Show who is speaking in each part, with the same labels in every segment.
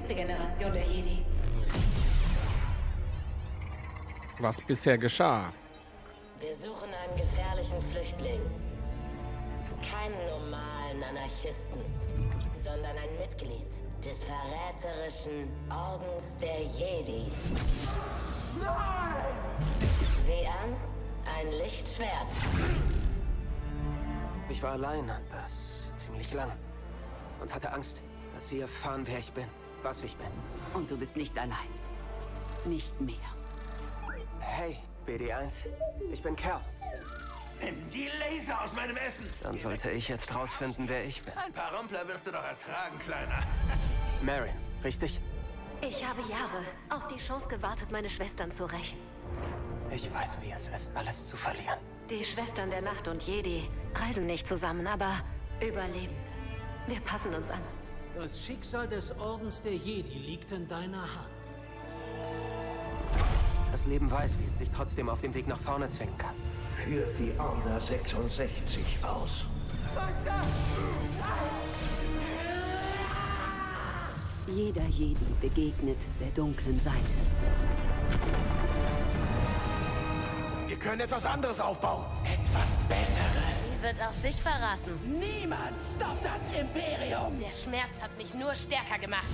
Speaker 1: letzte Generation der Jedi.
Speaker 2: Was bisher geschah.
Speaker 3: Wir suchen einen gefährlichen Flüchtling. Keinen normalen Anarchisten, sondern ein Mitglied des verräterischen Ordens der Jedi. Nein! Sieh an, ein Lichtschwert.
Speaker 4: Ich war allein, das ziemlich lang. Und hatte Angst, dass sie erfahren, wer ich bin, was ich bin.
Speaker 5: Und du bist nicht allein. Nicht mehr.
Speaker 4: Hey, BD1, ich bin Cal.
Speaker 6: Nimm die Laser aus meinem Essen!
Speaker 4: Dann sollte ich jetzt rausfinden, wer ich bin.
Speaker 6: Ein paar Rumpler wirst du doch ertragen, Kleiner.
Speaker 4: Merrin, richtig?
Speaker 7: Ich habe Jahre auf die Chance gewartet, meine Schwestern zu rächen.
Speaker 4: Ich weiß, wie es ist, alles zu verlieren.
Speaker 7: Die Schwestern der Nacht und Jedi reisen nicht zusammen, aber Überlebende. Wir passen uns an.
Speaker 8: Das Schicksal des Ordens der Jedi liegt in deiner Hand.
Speaker 4: Das Leben weiß, wie es dich trotzdem auf dem Weg nach vorne zwingen kann.
Speaker 9: Führt die Order 66 aus.
Speaker 5: Jeder Jedi begegnet der dunklen Seite.
Speaker 6: Wir können etwas anderes aufbauen. Etwas Besseres.
Speaker 3: Sie wird auch dich verraten.
Speaker 9: Niemand stoppt das Imperium!
Speaker 3: Der Schmerz hat mich nur stärker gemacht.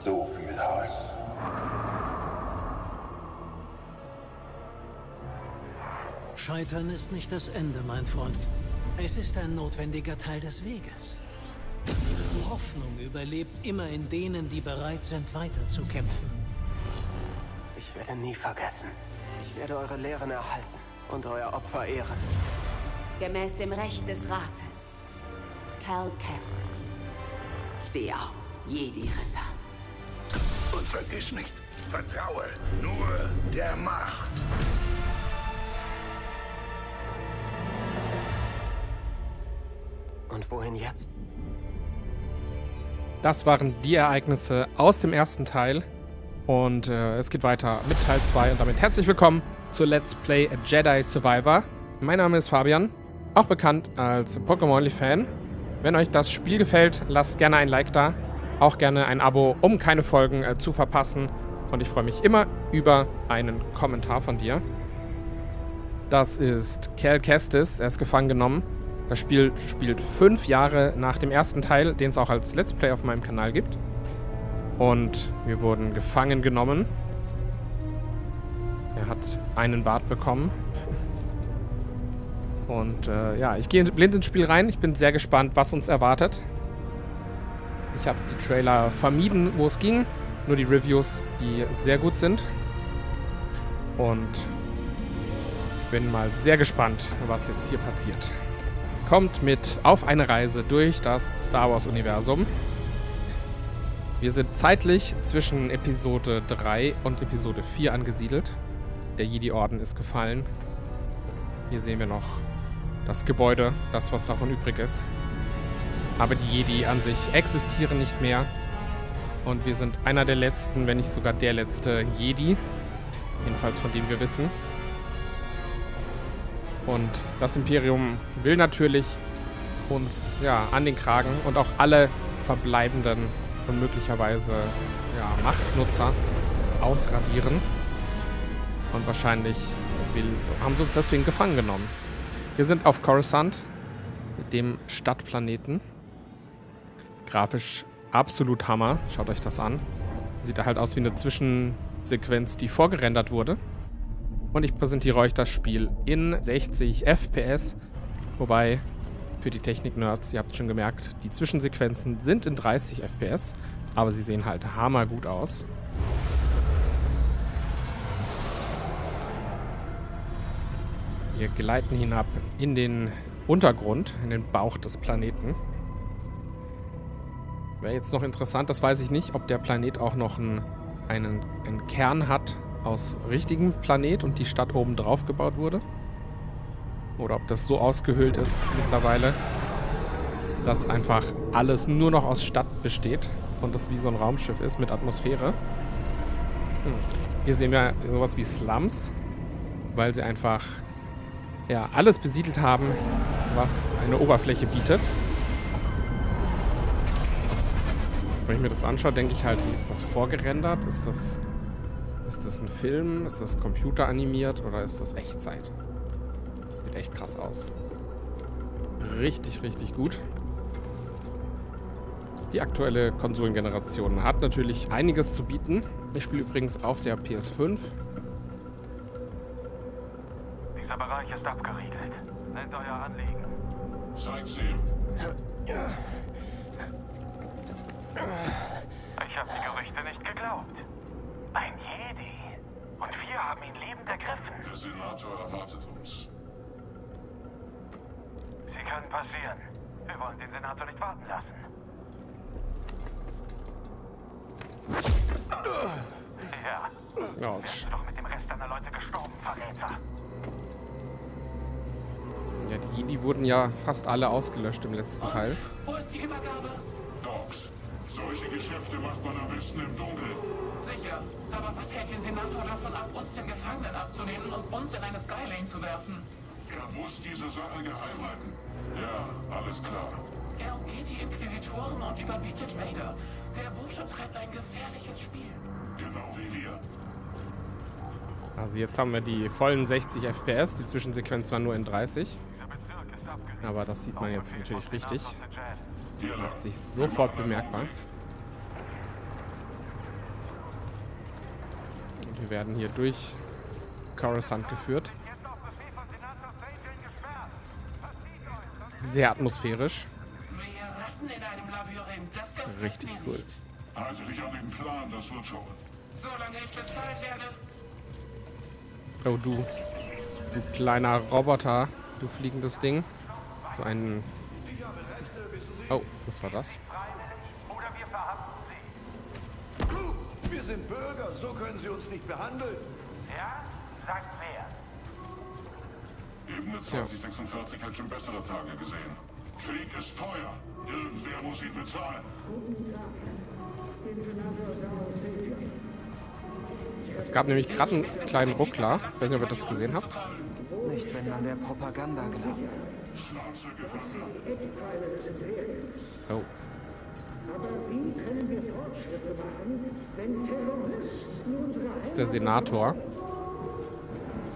Speaker 6: So viel Hass.
Speaker 8: Scheitern ist nicht das Ende, mein Freund. Es ist ein notwendiger Teil des Weges. Hoffnung überlebt immer in denen, die bereit sind, weiterzukämpfen.
Speaker 4: Ich werde nie vergessen. Ich werde eure Lehren erhalten und euer Opfer ehren.
Speaker 5: Gemäß dem Recht des Rates. Cal Kestis. Steh auf, Jedi-Ritter.
Speaker 6: Und vergiss nicht, vertraue nur der Macht.
Speaker 4: Und wohin jetzt?
Speaker 2: Das waren die Ereignisse aus dem ersten Teil. Und es geht weiter mit Teil 2. Und damit herzlich willkommen zu Let's Play Jedi Survivor. Mein Name ist Fabian, auch bekannt als Pokémon-Fan. Wenn euch das Spiel gefällt, lasst gerne ein Like da. Auch gerne ein Abo, um keine Folgen zu verpassen. Und ich freue mich immer über einen Kommentar von dir. Das ist Cal Kestis. Er ist gefangen genommen. Das Spiel spielt 5 Jahre nach dem ersten Teil, den es auch als Let's Play auf meinem Kanal gibt. Und wir wurden gefangen genommen. Er hat einen Bart bekommen. Und ja, ich gehe blind ins Spiel rein. Ich bin sehr gespannt, was uns erwartet. Ich habe die Trailer vermieden, wo es ging. Nur die Reviews, die sehr gut sind. Und bin mal sehr gespannt, was jetzt hier passiert. Kommt mit auf eine Reise durch das Star Wars-Universum. Wir sind zeitlich zwischen Episode 3 und Episode 4 angesiedelt. Der Jedi-Orden ist gefallen. Hier sehen wir noch das Gebäude, das, was davon übrig ist. Aber die Jedi an sich existieren nicht mehr. Und wir sind einer der letzten, wenn nicht sogar der letzte Jedi. Jedenfalls von dem wir wissen. Und das Imperium will natürlich uns ja an den Kragen und auch alle verbleibenden und möglicherweise ja, Machtnutzer ausradieren. Und wahrscheinlich haben sie uns deswegen gefangen genommen. Wir sind auf Coruscant, dem Stadtplaneten. Grafisch absolut Hammer. Schaut euch das an. Sieht halt aus wie eine Zwischensequenz, die vorgerendert wurde. Und ich präsentiere euch das Spiel in 60 FPS. Wobei, für die Technik-Nerds, ihr habt schon gemerkt, die Zwischensequenzen sind in 30 FPS. Aber sie sehen halt hammergut aus. Wir gleiten hinab in den Untergrund, in den Bauch des Planeten. Wäre jetzt noch interessant, das weiß ich nicht, ob der Planet auch noch einen Kern hat aus richtigem Planet und die Stadt oben drauf gebaut wurde. Oder ob das so ausgehöhlt ist mittlerweile, dass einfach alles nur noch aus Stadt besteht und das wie so ein Raumschiff ist mit Atmosphäre. Hier sehen wir sowas wie Slums, weil sie einfach ja, alles besiedelt haben, was eine Oberfläche bietet. Wenn ich mir das anschaue, denke ich halt, ist das vorgerendert? Ist das ein Film? Ist das computeranimiert? Oder ist das Echtzeit? Sieht echt krass aus. Richtig, richtig gut. Die aktuelle Konsolengeneration hat natürlich einiges zu bieten. Ich spiele übrigens auf der PS5.
Speaker 6: Dieser Bereich ist abgeriegelt. Nennt euer Anliegen.
Speaker 1: Zeig's ihm.
Speaker 6: Ich habe die Gerüchte nicht geglaubt. Ein Jedi. Und wir haben ihn lebend ergriffen.
Speaker 1: Der Senator erwartet uns.
Speaker 6: Sie können passieren. Wir wollen den Senator nicht warten lassen. Ja.
Speaker 2: Autsch.
Speaker 6: Wärst du doch mit dem Rest deiner Leute gestorben, Verräter.
Speaker 2: Ja, die Jedi wurden ja fast alle ausgelöscht im letzten Teil.
Speaker 6: Wo ist die Übergabe?
Speaker 1: Docs, solche Geschäfte macht man am besten im Dunkeln.
Speaker 6: Sicher. Aber was hält den Senator davon ab, uns den Gefangenen abzunehmen und uns in eine Skylane zu werfen?
Speaker 1: Er muss diese Sache geheim halten. Ja, alles klar.
Speaker 6: Er umgeht die Inquisitoren und überbietet Vader. Der Bursche treibt ein gefährliches Spiel.
Speaker 1: Genau wie wir.
Speaker 2: Also jetzt haben wir die vollen 60 FPS. Die Zwischensequenz war nur in 30. Aber das sieht man jetzt natürlich richtig. Macht sich sofort bemerkbar. Und wir werden hier durch Coruscant geführt. Sehr atmosphärisch. Richtig cool.
Speaker 1: Halte dich an den Plan, das wird schon.
Speaker 6: Solange ich bezahlt werde.
Speaker 2: Oh, du kleiner Roboter. Du fliegendes Ding. So ein... Oh, was war das?
Speaker 6: Oder wir verhaften sie.
Speaker 9: Wir sind Bürger, so können Sie uns nicht behandeln.
Speaker 6: Ja? Sagt wer.
Speaker 1: Ebene 2046 hat schon bessere Tage gesehen. Krieg ist teuer. Irgendwer muss ihn bezahlen.
Speaker 2: Es gab nämlich gerade einen kleinen Ruckler. Ich weiß nicht, ob ihr das gesehen habt.
Speaker 4: Nicht, wenn man der Propaganda glaubt.
Speaker 1: Schwarze Gefangener.
Speaker 2: Oh. Das ist der Senator.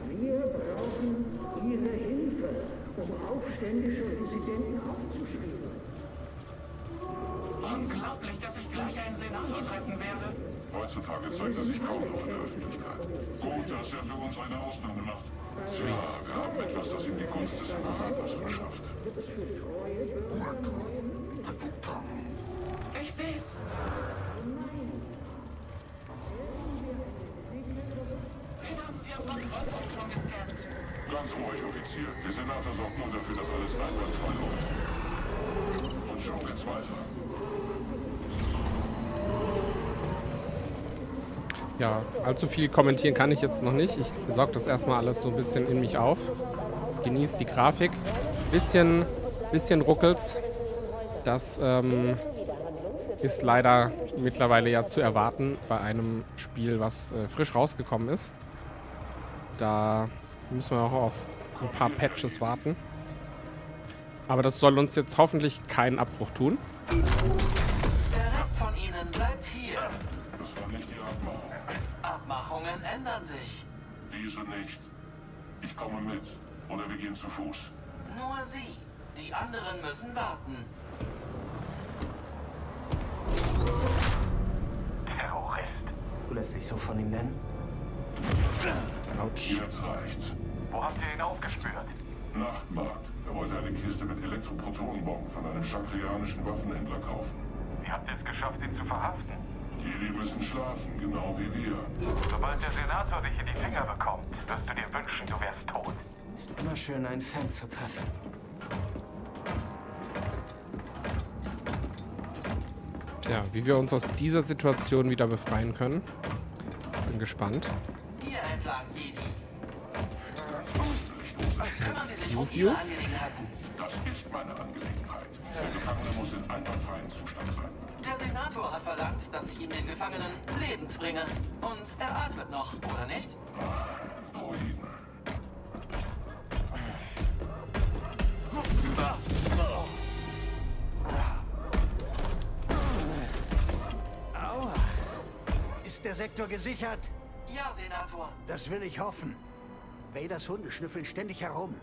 Speaker 10: Wir brauchen Ihre Hilfe, um aufständische Dissidenten aufzuspüren.
Speaker 6: Unglaublich, dass ich gleich einen Senator treffen werde.
Speaker 1: Heutzutage zeigt er sich kaum noch in der Öffentlichkeit. Gut, dass er für uns eine Ausnahme macht. Tja, wir haben etwas, das ihm die Gunst des Imperators verschafft.
Speaker 6: Ich seh's. Den haben Sie am Kontrollpunkt schon gescannt.
Speaker 1: Ganz ruhig, Offizier. Der Senator sorgt nur dafür, dass alles einwandfrei läuft. Und schon geht's weiter.
Speaker 2: Ja, allzu viel kommentieren kann ich jetzt noch nicht. Ich saug das erstmal alles so ein bisschen in mich auf. Genießt die Grafik. Bisschen ruckelt's. Das ist leider mittlerweile ja zu erwarten bei einem Spiel, was frisch rausgekommen ist. Da müssen wir auch auf ein paar Patches warten. Aber das soll uns jetzt hoffentlich keinen Abbruch tun.
Speaker 6: Der Rest von Ihnen bleibt hier.
Speaker 1: Das war nicht die Abmachung.
Speaker 6: Abmachungen ändern sich.
Speaker 1: Diese nicht. Ich komme mit. Oder wir gehen zu Fuß.
Speaker 6: Nur Sie. Die anderen müssen warten. Terrorist.
Speaker 4: Du lässt dich so von ihm nennen?
Speaker 2: Autsch.
Speaker 1: Jetzt reicht's.
Speaker 6: Wo habt ihr ihn aufgespürt?
Speaker 1: Nachtmarkt. Er wollte eine Kiste mit Elektroprotonenbomben von einem chakrianischen Waffenhändler kaufen.
Speaker 6: Wie habt ihr es geschafft, ihn zu verhaften?
Speaker 1: Die müssen schlafen, genau wie wir.
Speaker 6: Sobald der Senator dich in die Finger bekommt, wirst du dir wünschen, du wärst tot.
Speaker 4: Ist immer schön, einen Fan zu treffen.
Speaker 2: Tja, wie wir uns aus dieser Situation wieder befreien können. Bin gespannt.
Speaker 6: Hier entlang, Jedi.
Speaker 2: Excuse you?
Speaker 1: Das ist meine Angelegenheit. Der Gefangene muss in einwandfreien Zustand sein.
Speaker 6: Der Senator hat verlangt, dass ich ihn den Gefangenen lebend bringe. Und er atmet noch, oder nicht?
Speaker 1: Droiden.
Speaker 9: Ist der Sektor gesichert?
Speaker 6: Ja, Senator.
Speaker 9: Das will ich hoffen. Vaders Hunde schnüffeln ständig herum.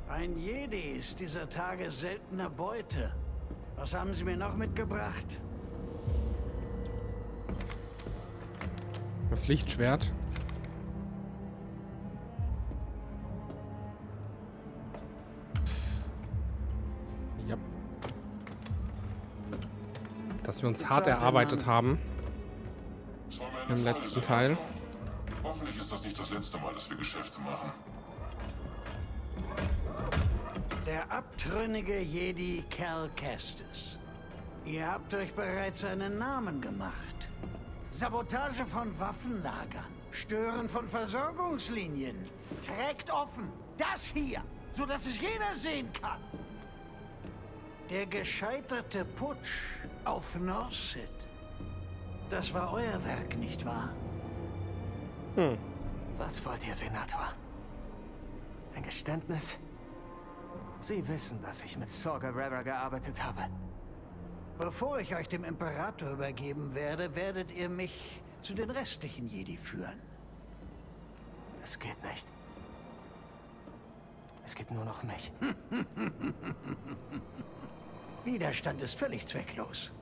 Speaker 9: Ein Jedi ist dieser Tage seltene Beute. Was haben Sie mir noch mitgebracht?
Speaker 2: Das Lichtschwert. Ja. Dass wir uns hart erarbeitet haben. Im letzten Teil.
Speaker 1: Hoffentlich ist das nicht das letzte Mal, dass wir Geschäfte machen.
Speaker 9: Der abtrünnige Jedi Cal Kestis. Ihr habt euch bereits einen Namen gemacht. Sabotage von Waffenlagern, Stören von Versorgungslinien. Trägt offen das hier, sodass es jeder sehen kann. Der gescheiterte Putsch auf Norset. Das war euer Werk, nicht wahr?
Speaker 4: Was wollt ihr, Senator? Ein Geständnis? Sie wissen, dass ich mit Saw Gerrera gearbeitet habe.
Speaker 9: Bevor ich euch dem Imperator übergeben werde, werdet ihr mich zu den restlichen Jedi führen.
Speaker 4: Das geht nicht. Es gibt nur noch mich.
Speaker 9: Widerstand ist völlig zwecklos.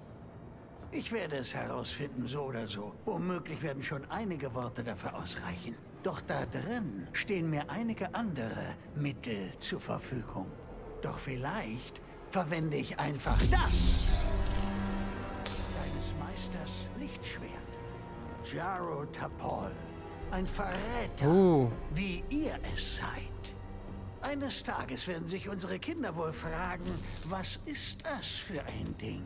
Speaker 9: Ich werde es herausfinden, so oder so. Womöglich werden schon einige Worte dafür ausreichen. Doch da drin stehen mir einige andere Mittel zur Verfügung. Doch vielleicht verwende ich einfach das. Deines Meisters Lichtschwert. Jaro Tapol. Ein Verräter, wie ihr es seid. Eines Tages werden sich unsere Kinder wohl fragen, was ist das für ein Ding?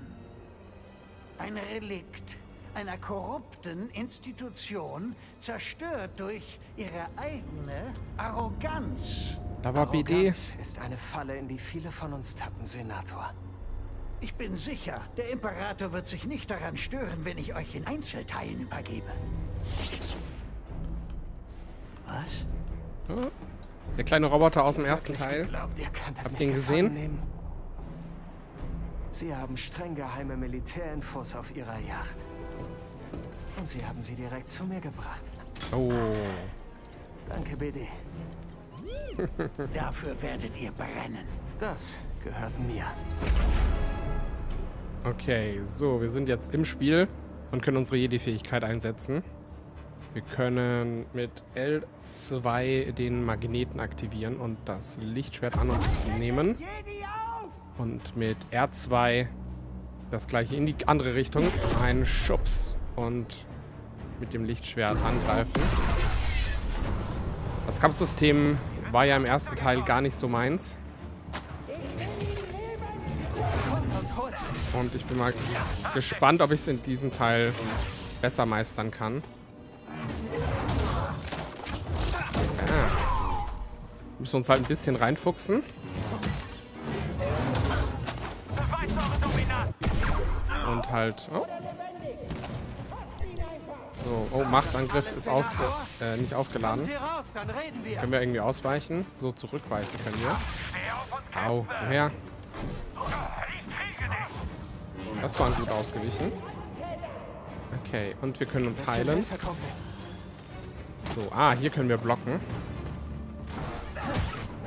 Speaker 9: Ein Relikt einer korrupten Institution, zerstört durch ihre eigene Arroganz.
Speaker 2: Da war BD.
Speaker 4: Arroganz ist eine Falle, in die viele von uns tappen, Senator.
Speaker 9: Ich bin sicher, der Imperator wird sich nicht daran stören, wenn ich euch in Einzelteilen übergebe. Was?
Speaker 2: Der kleine Roboter aus dem ersten Teil. Habt ihr ihn gesehen?
Speaker 4: Sie haben streng geheime Militärinfos auf ihrer Yacht. Und sie haben sie direkt zu mir gebracht.
Speaker 2: Oh.
Speaker 4: Danke, BD.
Speaker 9: Dafür werdet ihr brennen.
Speaker 4: Das gehört mir.
Speaker 2: Okay, so, wir sind jetzt im Spiel und können unsere Jedi-Fähigkeit einsetzen. Wir können mit L2 den Magneten aktivieren und das Lichtschwert an uns nehmen. Und mit R2 das gleiche in die andere Richtung. Einen Schubs und mit dem Lichtschwert angreifen. Das Kampfsystem war ja im ersten Teil gar nicht so meins. Und ich bin mal gespannt, ob ich es in diesem Teil besser meistern kann. Müssen wir uns halt ein bisschen reinfuchsen. Und halt... Oh. So, oh, Machtangriff ist nicht aufgeladen. Können wir irgendwie ausweichen? So, zurückweichen können wir. Au, woher? Das war gut ausgewichen. Okay, und wir können uns heilen. So, hier können wir blocken.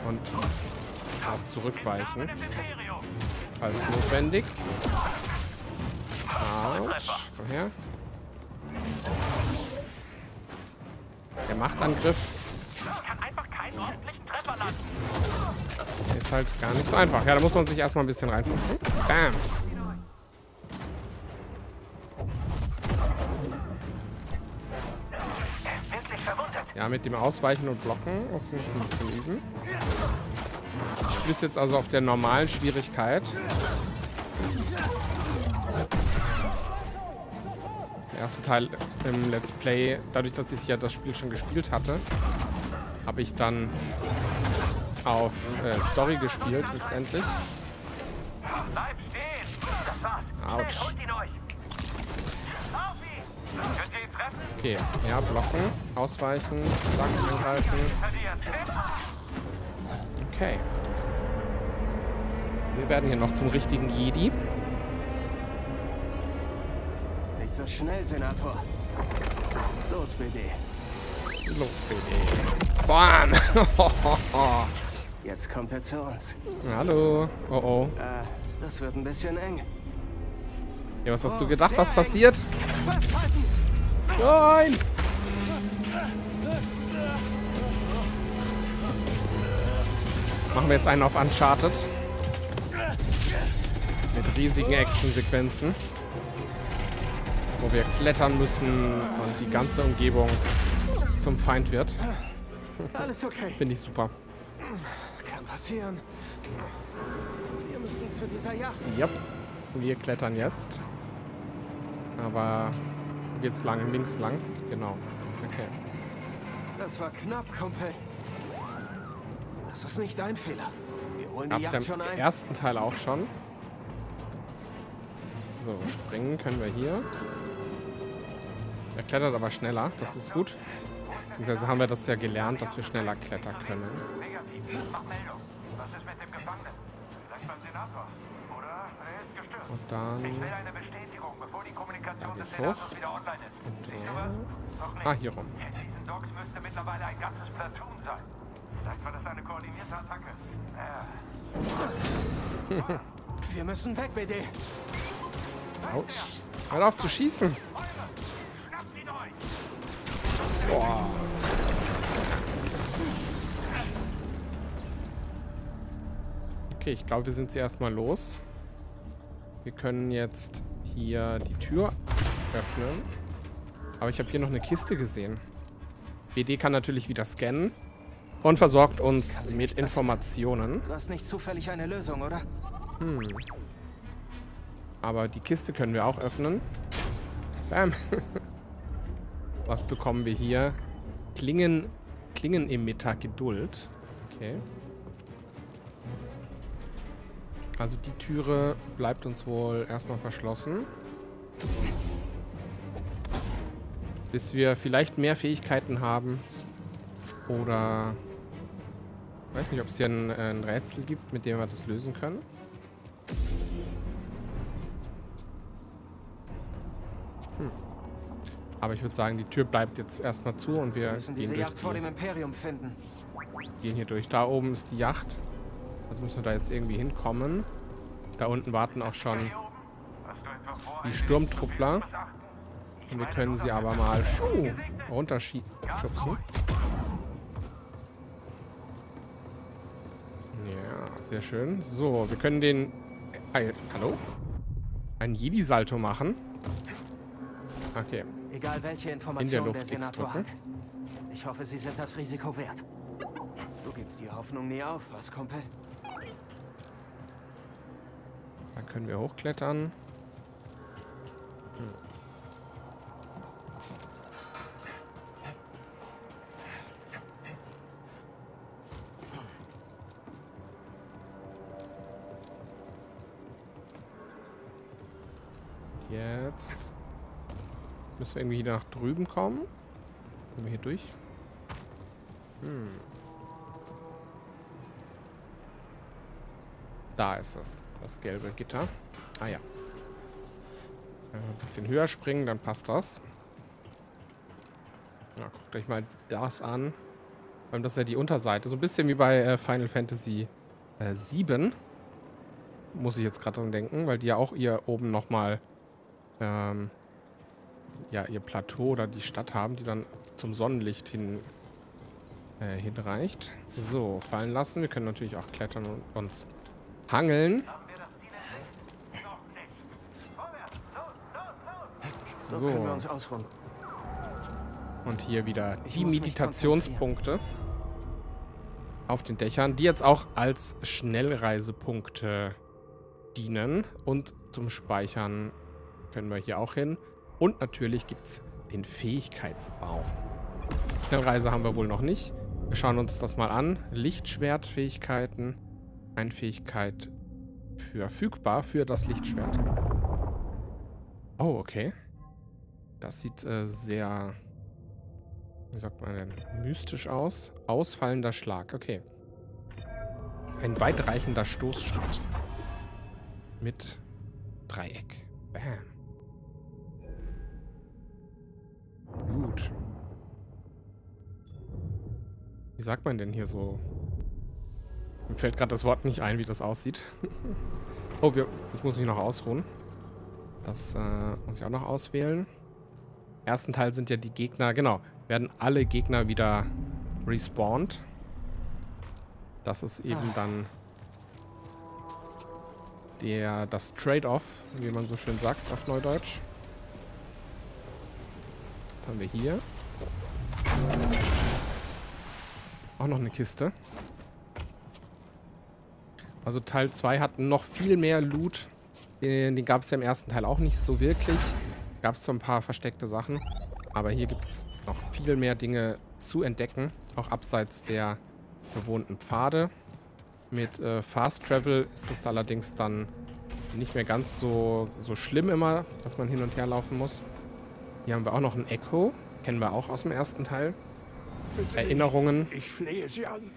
Speaker 2: Und auch zurückweichen. Falls notwendig. Autsch. Komm her. Der Machtangriff ist halt gar nicht so einfach. Ja, da muss man sich erstmal ein bisschen reinfuchsen. Bam. Ja, mit dem Ausweichen und Blocken muss ich ein bisschen üben. Ich spiele es jetzt also auf der normalen Schwierigkeit. Im ersten Teil im Let's Play, dadurch, dass ich ja das Spiel schon gespielt hatte, habe ich dann auf Story gespielt, letztendlich. Autsch. Okay, ja, blocken, ausweichen, zack, angreifen. Okay. Wir werden hier noch zum richtigen Jedi.
Speaker 4: Nicht so schnell, Senator. Los, BD.
Speaker 2: Los, BD. Bam!
Speaker 4: Jetzt kommt er zu uns.
Speaker 2: Hallo. Oh oh.
Speaker 4: Das wird ein bisschen eng.
Speaker 2: Ja, was hast du gedacht, was passiert? Nein! Machen wir jetzt einen auf Uncharted. Mit riesigen Actionsequenzen. Wo wir klettern müssen und die ganze Umgebung zum Feind wird.
Speaker 4: Alles okay.
Speaker 2: Finde ich super.
Speaker 4: Kann passieren. Wir müssen zu dieser Yacht.
Speaker 2: Yep. Wir klettern jetzt. Aber wo geht's lang? Links lang? Genau. Okay.
Speaker 4: Das war knapp, Kumpel. Das ist nicht dein Fehler. Wir holen die
Speaker 2: Gab's ja
Speaker 4: Yacht schon
Speaker 2: im
Speaker 4: ein.
Speaker 2: ersten Teil auch schon. So, springen können wir hier. Er klettert aber schneller. Das ist gut. Beziehungsweise haben wir das ja gelernt, dass wir schneller klettern können. Und dann... Da geht's hoch. Und hier rum.
Speaker 4: Wir müssen weg, BD.
Speaker 2: Autsch. Hört auf zu schießen. Boah. Okay, ich glaube, wir sind sie erstmal los. Wir können jetzt hier die Tür öffnen. Aber ich habe hier noch eine Kiste gesehen. BD kann natürlich wieder scannen und versorgt uns mit Informationen.
Speaker 4: Du hast nicht zufällig eine Lösung, oder?
Speaker 2: Aber die Kiste können wir auch öffnen. Bam. Was bekommen wir hier? Klingenemitter Geduld. Okay. Also die Türe bleibt uns wohl erstmal verschlossen. Bis wir vielleicht mehr Fähigkeiten haben. Oder... Ich weiß nicht, ob es hier ein Rätsel gibt, mit dem wir das lösen können. Aber ich würde sagen, die Tür bleibt jetzt erstmal zu und wir
Speaker 4: müssen diese Yacht vor dem Imperium finden.
Speaker 2: Gehen hier durch. Da oben ist die Yacht. Also müssen wir da jetzt irgendwie hinkommen. Da unten warten auch schon die Sturmtruppler. Und wir können sie aber mal runterschubsen. Ja, sehr schön. So, wir können den... hallo? Ein Jedi-Salto machen. Okay.
Speaker 4: Egal welche Informationen der Senator hat. Ich hoffe, sie sind das Risiko wert. Du gibst die Hoffnung nie auf, was, Kumpel?
Speaker 2: Da können wir hochklettern. Jetzt müssen wir irgendwie nach drüben kommen. Kommen wir hier durch? Da ist es. Das gelbe Gitter. Ah ja. Ein bisschen höher springen, dann passt das. Ja, guckt euch mal das an. Weil das ist ja die Unterseite. So ein bisschen wie bei Final Fantasy 7. Muss ich jetzt gerade dran denken, weil die ja auch hier oben nochmal ja, ihr Plateau oder die Stadt haben, die dann zum Sonnenlicht hinreicht. So, fallen lassen. Wir können natürlich auch klettern und uns hangeln.
Speaker 4: So können wir uns ausruhen.
Speaker 2: Und hier wieder die Meditationspunkte auf den Dächern, die jetzt auch als Schnellreisepunkte dienen. Und zum Speichern können wir hier auch hin. Und natürlich gibt es den Fähigkeitenbaum. Schnellreise haben wir wohl noch nicht. Wir schauen uns das mal an. Lichtschwertfähigkeiten. Eine Fähigkeit verfügbar für das Lichtschwert. Oh, okay. Das sieht sehr, wie sagt man denn, mystisch aus. Ausfallender Schlag, okay. Ein weitreichender Stoßschritt. Mit Dreieck. Bam. Wie sagt man denn hier so? Mir fällt gerade das Wort nicht ein, wie das aussieht. Oh, ich muss mich noch ausruhen. Das muss ich auch noch auswählen. Im ersten Teil sind ja die Gegner, genau, werden alle Gegner wieder respawned. Das ist eben dann das Trade-off, wie man so schön sagt auf Neudeutsch. Was haben wir hier? Auch noch eine Kiste. Also Teil 2 hat noch viel mehr Loot. Den gab es ja im ersten Teil auch nicht so wirklich. Gab es so ein paar versteckte Sachen. Aber hier gibt es noch viel mehr Dinge zu entdecken. Auch abseits der bewohnten Pfade. Mit Fast Travel ist es allerdings dann nicht mehr ganz so schlimm immer, dass man hin und her laufen muss. Hier haben wir auch noch ein Echo. Kennen wir auch aus dem ersten Teil. Bitte Erinnerungen.
Speaker 10: nicht. Ich flehe Sie an.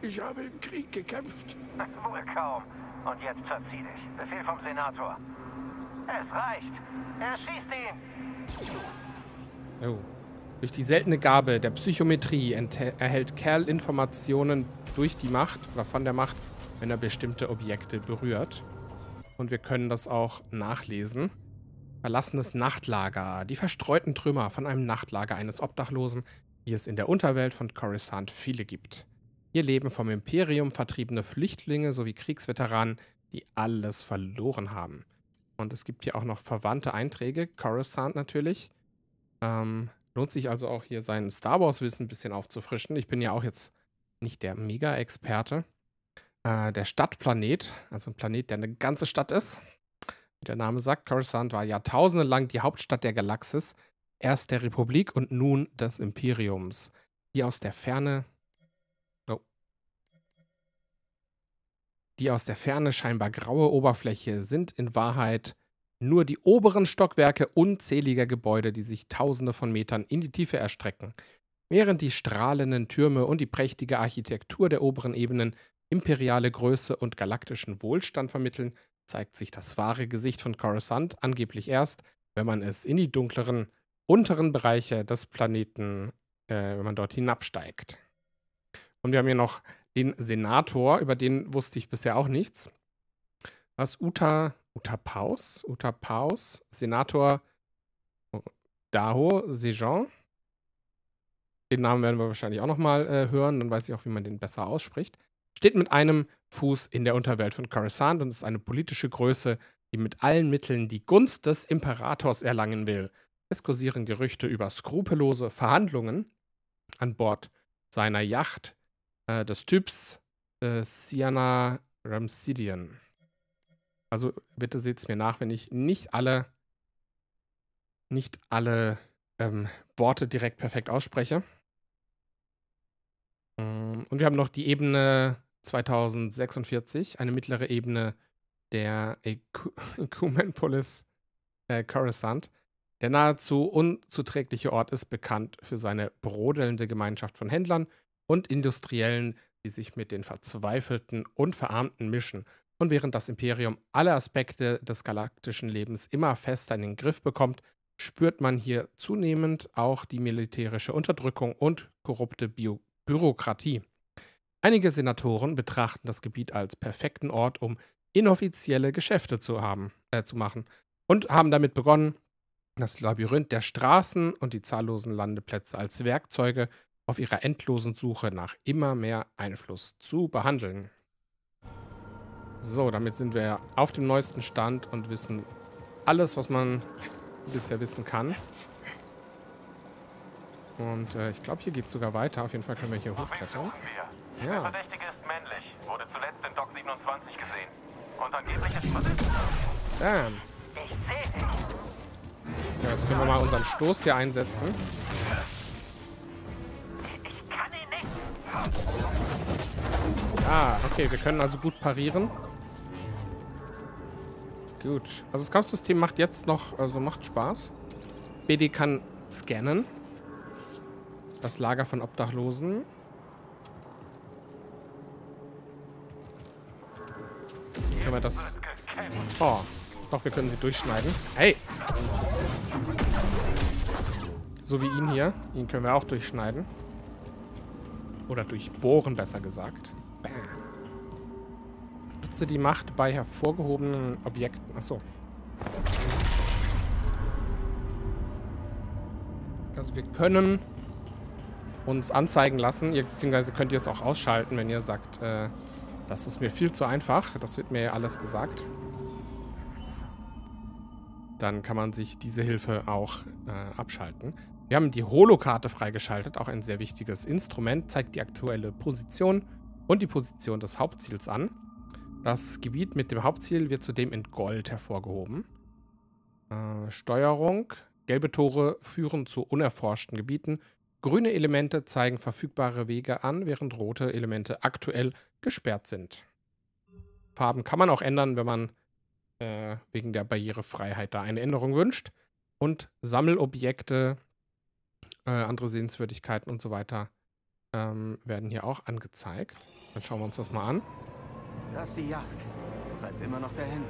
Speaker 10: Ich habe im Krieg gekämpft.
Speaker 11: Wohl kaum. Und jetzt verzieh dich. Befehl vom Senator. Es reicht. Erschießt ihn!
Speaker 2: Oh. Durch die seltene Gabe der Psychometrie erhält Cal Informationen durch die Macht oder von der Macht, wenn er bestimmte Objekte berührt. Und wir können das auch nachlesen. Verlassenes Nachtlager. Die verstreuten Trümmer von einem Nachtlager eines Obdachlosen, wie es in der Unterwelt von Coruscant viele gibt. Hier leben vom Imperium vertriebene Flüchtlinge sowie Kriegsveteranen, die alles verloren haben. Und es gibt hier auch noch verwandte Einträge. Coruscant natürlich. Lohnt sich also auch hier sein Star Wars-Wissen ein bisschen aufzufrischen. Ich bin ja auch jetzt nicht der Mega-Experte. Der Stadtplanet, also ein Planet, der eine ganze Stadt ist. Wie der Name sagt, Coruscant war jahrtausende lang die Hauptstadt der Galaxis. Erst der Republik und nun des Imperiums. Die aus der Ferne scheinbar graue Oberfläche sind in Wahrheit nur die oberen Stockwerke unzähliger Gebäude, die sich tausende von Metern in die Tiefe erstrecken. Während die strahlenden Türme und die prächtige Architektur der oberen Ebenen imperiale Größe und galaktischen Wohlstand vermitteln, zeigt sich das wahre Gesicht von Coruscant angeblich erst, wenn man es in die dunkleren, unteren Bereiche des Planeten, wenn man dort hinabsteigt. Und wir haben hier noch den Senator, über den wusste ich bisher auch nichts. Was Uta Paus, Senator Daho Sejan. Den Namen werden wir wahrscheinlich auch nochmal hören, dann weiß ich auch, wie man den besser ausspricht. Steht mit einem Fuß in der Unterwelt von Coruscant und ist eine politische Größe, die mit allen Mitteln die Gunst des Imperators erlangen will. Es kursieren Gerüchte über skrupellose Verhandlungen an Bord seiner Yacht des Typs Sienna Ramsidian. Also bitte seht es mir nach, wenn ich nicht alle Worte direkt perfekt ausspreche. Und wir haben noch die Ebene 2046, eine mittlere Ebene der Ecumenpolis Coruscant. Der nahezu unzuträgliche Ort ist bekannt für seine brodelnde Gemeinschaft von Händlern und Industriellen, die sich mit den Verzweifelten und Verarmten mischen. Und während das Imperium alle Aspekte des galaktischen Lebens immer fester in den Griff bekommt, spürt man hier zunehmend auch die militärische Unterdrückung und korrupte Bürokratie. Einige Senatoren betrachten das Gebiet als perfekten Ort, um inoffizielle Geschäfte zu machen und haben damit begonnen, das Labyrinth der Straßen und die zahllosen Landeplätze als Werkzeuge auf ihrer endlosen Suche nach immer mehr Einfluss zu behandeln. So, damit sind wir auf dem neuesten Stand und wissen alles, was man bisher wissen kann. Und ich glaube, hier geht es sogar weiter. Auf jeden Fall können wir hier hochklettern.
Speaker 11: Der Verdächtige ist männlich. Wurde zuletzt in Dock 27 gesehen. Und angeblich ist verletzt.
Speaker 2: Damn.
Speaker 11: Ich sehe dich.
Speaker 2: Ja, jetzt können wir mal unseren Stoß hier einsetzen.
Speaker 11: Ich kann ihn nicht.
Speaker 2: Ah, okay, wir können also gut parieren. Gut. Also das Kampfsystem macht jetzt noch, also macht Spaß. BD kann scannen. Das Lager von Obdachlosen. Können wir das... Oh, doch, wir können sie durchschneiden. Hey! So wie ihn hier. Ihn können wir auch durchschneiden. Oder durchbohren, besser gesagt. Bam. Nutze die Macht bei hervorgehobenen Objekten. Achso. Also wir können uns anzeigen lassen, beziehungsweise könnt ihr es auch ausschalten, wenn ihr sagt, das ist mir viel zu einfach. Das wird mir ja alles gesagt. Dann kann man sich diese Hilfe auch abschalten. Wir haben die Holokarte freigeschaltet, auch ein sehr wichtiges Instrument, zeigt die aktuelle Position und die Position des Hauptziels an. Das Gebiet mit dem Hauptziel wird zudem in Gold hervorgehoben. Steuerung. Gelbe Tore führen zu unerforschten Gebieten. Grüne Elemente zeigen verfügbare Wege an, während rote Elemente aktuell gesperrt sind. Farben kann man auch ändern, wenn man wegen der Barrierefreiheit da eine Änderung wünscht. Und Sammelobjekte, andere Sehenswürdigkeiten und so weiter werden hier auch angezeigt. Dann schauen wir uns das mal an.
Speaker 4: Das ist die Yacht. Treibt immer noch dahin.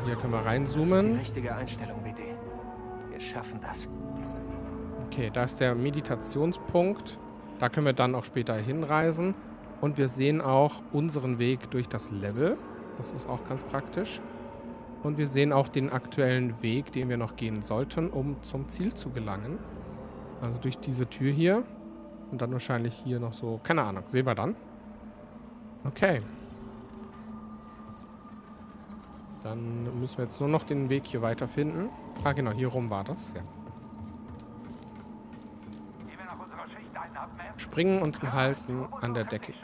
Speaker 2: Hier können wir reinzoomen.
Speaker 4: Das ist die richtige Einstellung, BD. Wir schaffen das.
Speaker 2: Okay, da ist der Meditationspunkt. Da können wir dann auch später hinreisen. Und wir sehen auch unseren Weg durch das Level. Das ist auch ganz praktisch. Und wir sehen auch den aktuellen Weg, den wir noch gehen sollten, um zum Ziel zu gelangen. Also durch diese Tür hier. Und dann wahrscheinlich hier noch so, keine Ahnung, sehen wir dann. Okay. Dann müssen wir jetzt nur noch den Weg hier weiterfinden. Ah, genau, hier rum war das, ja. Springen und halten an der Decke.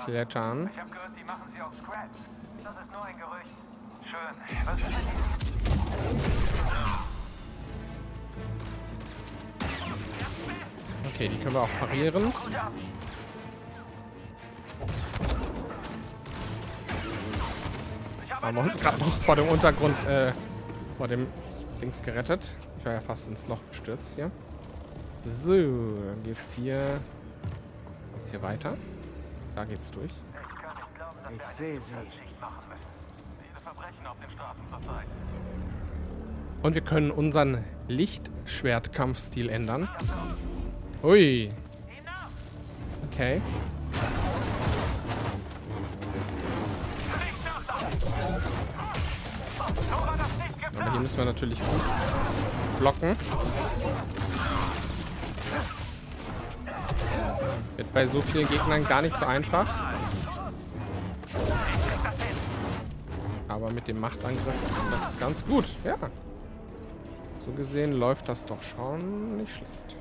Speaker 2: Klettern.
Speaker 11: Ich habe gehört, die machen sie auf Scratch. Das ist nur ein Gerücht. Schön. Was ist das?
Speaker 2: Okay, die können wir auch parieren. Haben wir uns gerade noch vor dem Untergrund, vor dem Dings gerettet. Ich war ja fast ins Loch gestürzt hier. So, dann geht's hier weiter. Da geht's durch.
Speaker 4: Ich sehe sie.
Speaker 2: Und wir können unseren Lichtschwertkampfstil ändern. Ui. Okay. Aber hier müssen wir natürlich gut blocken. Wird bei so vielen Gegnern gar nicht so einfach. Aber mit dem Machtangriff ist das ganz gut. Ja. So gesehen läuft das doch schon nicht schlecht.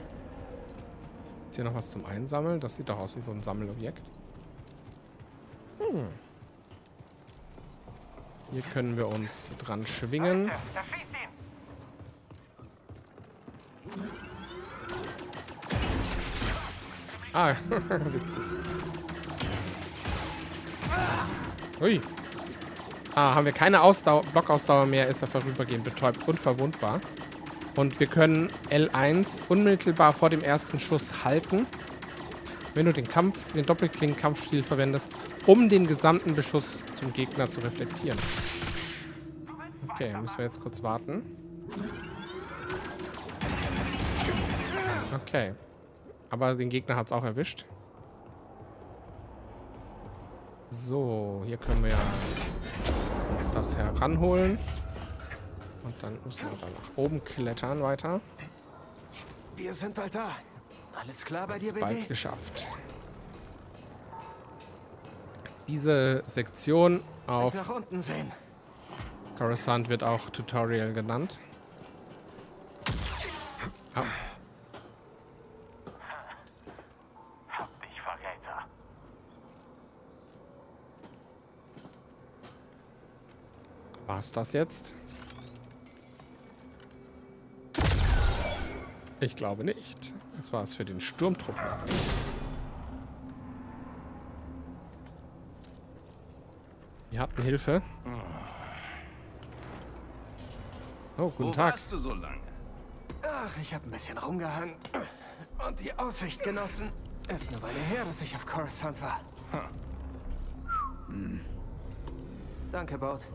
Speaker 2: Ist hier noch was zum Einsammeln? Das sieht doch aus wie so ein Sammelobjekt. Hier können wir uns dran schwingen. Ah, witzig. Ui. Ah, haben wir keine Blockausdauer mehr, ist er vorübergehend betäubt und verwundbar. Und wir können L1 unmittelbar vor dem ersten Schuss halten, wenn du den Doppelklingen-Kampfstil verwendest, um den gesamten Beschuss zum Gegner zu reflektieren. Okay, müssen wir jetzt kurz warten. Okay. Aber den Gegner hat es auch erwischt. So, hier können wir uns das heranholen. Und dann müssen wir dann nach oben klettern weiter.
Speaker 4: Wir sind bald da. Alles klar bei dir,
Speaker 2: bald
Speaker 4: BD?
Speaker 2: Geschafft. Diese Sektion auf
Speaker 4: nach unten sehen.
Speaker 2: Coruscant wird auch Tutorial genannt. Ah.
Speaker 11: Hab dich, Verräter.
Speaker 2: War's das jetzt? Ich glaube nicht. Das war es für den Sturmtruppler. Wir hatten Hilfe. Oh, guten Tag.
Speaker 12: Wo warst du so lange?
Speaker 4: Ach, ich habe ein bisschen rumgehangen. Und die Aussicht genossen. Ist eine Weile her, dass ich auf Coruscant war. Danke, Boat.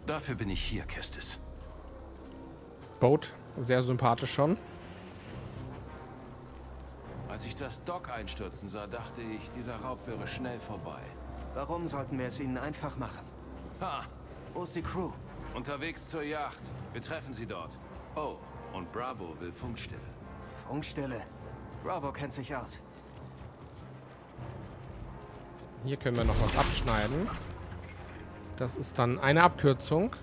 Speaker 12: Dafür bin ich hier, Kestis.
Speaker 2: Boat, sehr sympathisch schon.
Speaker 12: Als ich das Dock einstürzen sah, dachte ich, dieser Raub wäre schnell vorbei.
Speaker 4: Warum sollten wir es ihnen einfach machen?
Speaker 12: Ha!
Speaker 4: Wo ist die Crew?
Speaker 12: Unterwegs zur Yacht. Wir treffen sie dort. Oh, und Bravo will Funkstille.
Speaker 4: Funkstille? Bravo kennt sich aus.
Speaker 2: Hier können wir noch was abschneiden. Das ist dann eine Abkürzung.